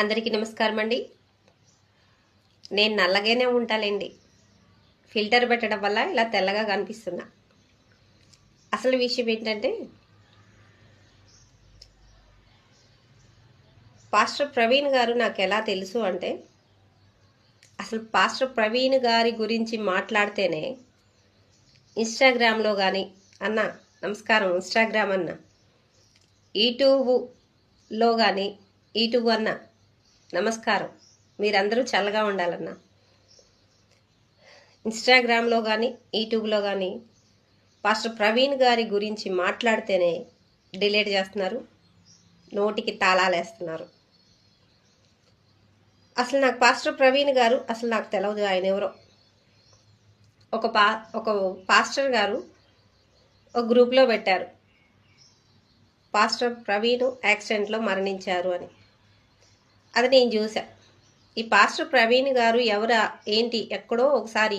అందరికీ నమస్కారం అండి. నేను నల్లగానే ఉంటాలేండి. ఫిల్టర్ పెట్టడం వల్ల ఇలా తెల్లగా కనిపిస్తున్నా. అసలు విషయం ఏంటంటే, పాస్టర్ ప్రవీణ్ గారు నాకు ఎలా తెలుసు అంటే, అసలు పాస్టర్ ప్రవీణ్ గారి గురించి మాట్లాడితేనే ఇన్స్టాగ్రామ్లో కానీ, అన్న నమస్కారం ఇన్స్టాగ్రామ్ అన్న, యూట్యూబ్లో కానీ, యూట్యూబ్ అన్న నమస్కారం, మీరందరూ చల్లగా ఉండాలన్నా. ఇన్స్టాగ్రామ్లో కానీ, యూట్యూబ్లో కానీ పాస్టర్ ప్రవీణ్ గారి గురించి మాట్లాడితేనే డిలీట్ చేస్తున్నారు, నోటికి తాళాలు వేస్తున్నారు. అసలు నాకు పాస్టర్ ప్రవీణ్ గారు అసలు నాకు తెలియదు, ఆయన ఎవరో. ఒక పాస్టర్ గారు ఒక గ్రూప్లో పెట్టారు, పాస్టర్ ప్రవీణ్ యాక్సిడెంట్లో మరణించారు అని. అది నేను చూసా. ఈ పాస్టర్ ప్రవీణ్ గారు ఎవరా ఏంటి ఎక్కడో ఒకసారి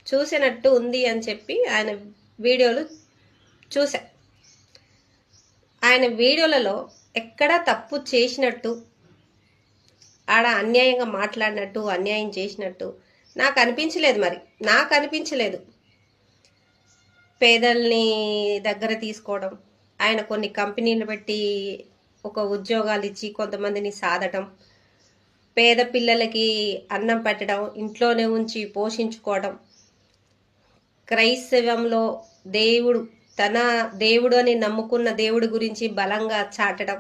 చూసినట్టు ఉంది అని చెప్పి ఆయన వీడియోలు చూసా. ఆయన వీడియోలలో ఎక్కడా తప్పు చేసినట్టు, ఆడ అన్యాయంగా మాట్లాడినట్టు, అన్యాయం చేసినట్టు నాకు అనిపించలేదు. నాకు అనిపించలేదు. పేదల్ని దగ్గర తీసుకోవడం, ఆయన కొన్ని కంపెనీలు పెట్టి ఒక ఉద్యోగాలు ఇచ్చి కొంతమందిని సాధటం, పేద పిల్లలకి అన్నం పెట్టడం, ఇంట్లోనే ఉంచి పోషించుకోవడం, క్రైస్తవంలో తన దేవుడు అని నమ్ముకున్న దేవుడి గురించి బలంగా చాటడం.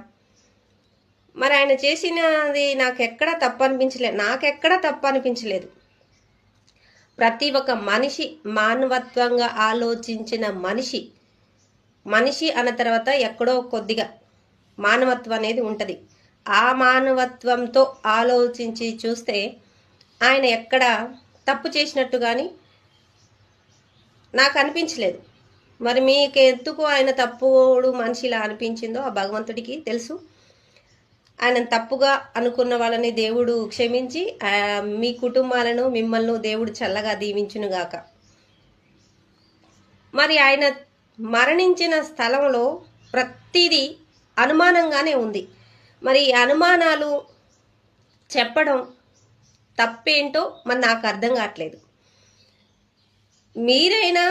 మరి ఆయన చేసినది నాకెక్కడా తప్పు అనిపించలేదు. ప్రతి ఒక్క మనిషి మానవత్వంగా ఆలోచించిన మనిషి అన్న తర్వాత ఎక్కడో కొద్దిగా మానవత్వం అనేది ఉంటుంది. ఆ మానవత్వంతో ఆలోచించి చూస్తే ఆయన ఎక్కడ తప్పు చేసినట్టు కానీ నాకు అనిపించలేదు. మరి మీకు ఎందుకు ఆయన తప్పుడు మనిషిలా అనిపించిందో ఆ భగవంతుడికి తెలుసు. ఆయన తప్పుగా అనుకున్న వాళ్ళని దేవుడు క్షమించి మీ కుటుంబాలను మిమ్మల్ని దేవుడు చల్లగా దీవించునుగాక. మరి ఆయన మరణించిన స్థలంలో ప్రతిదీ అనుమానంగానే ఉంది. మరి అనుమానాలు చెప్పడం తప్పేంటో మరి నాకు అర్థం కావట్లేదు. మీరైనా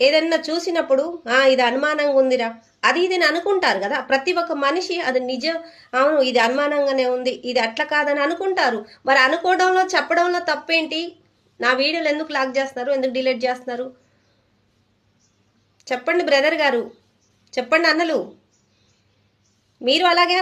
ఏదన్నా చూసినప్పుడు ఇది అనుమానంగా ఉందిరా, అది ఇది అనుకుంటారు కదా. ప్రతి ఒక్క మనిషి అది నిజం, అవును ఇది అనుమానంగానే ఉంది, ఇది అట్లా కాదని అనుకుంటారు. మరి అనుకోవడంలో చెప్పడంలో తప్పేంటి? నా వీడియోలు ఎందుకు లాక్ చేస్తున్నారు, ఎందుకు డిలీట్ చేస్తున్నారు? చెప్పండి బ్రదర్ గారు, చెప్పండి అన్నలు. మీరు అలాగే